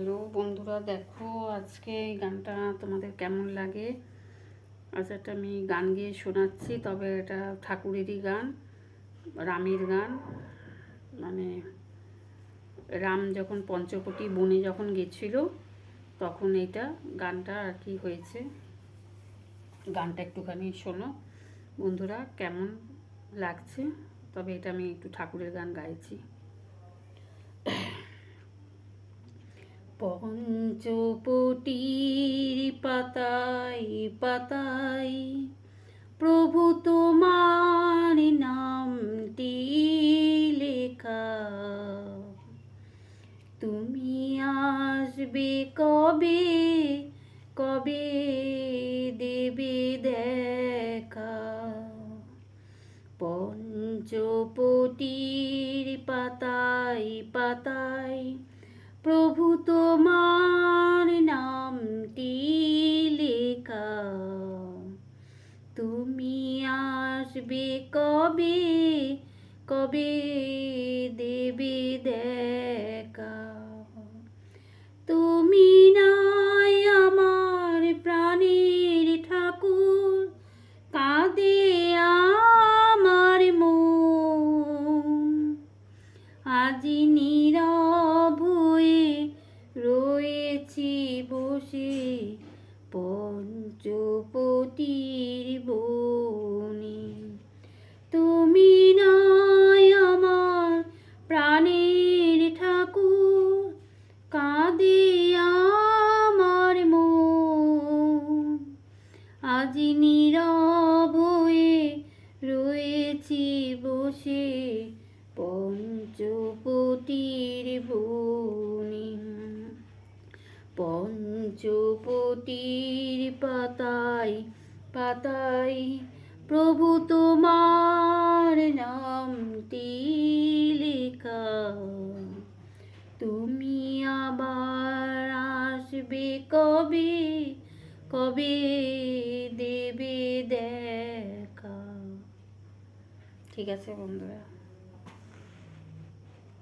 Hello বন্ধুরা, দেখো আজকে এই গানটা তোমাদের কেমন লাগে। আজ একটা আমি গান গিয়ে শোনাচ্ছি, তবে এটা ঠাকুরেরই গান, রামের গান। মানে রাম যখন পঞ্চবটি বনে যখন গেছিল তখন এটা গানটা আর কি হয়েছে। গানটা একটুখানি শোনো বন্ধুরা, কেমন লাগছে। তবে এটা আমি একটু ঠাকুরের গান গাইছি। পঞ্চবটির পাতায় পাতায় প্রভু তোমার নামটি লেখা, তুমি আসবে কবে, কবে দেবে দেখা। পঞ্চবটির পাতায় পাতায় প্রভু তোমার নামটি লেখা, তুমি আসবে কবে, কবে দেবে দেখা। তুমি নাই আমার প্রাণের ঠাকুর, কাঁদে আমার মন। আজি নীরব হয়ে রয়েছি বসে পঞ্চবটির বনে। তুমি নাই আমার প্রাণের ঠাকুর, কাঁদে আমার মন। আজি নীরব হয়ে রয়েছি বসে পঞ্চবটির বনে। পঞ্চবটির পাতায় পাতায় প্রভু তোমার নামটি লেখা, তুমি আবার আসবে কবে, কবে দেবে দেখা। ঠিক আছে বন্ধুরা।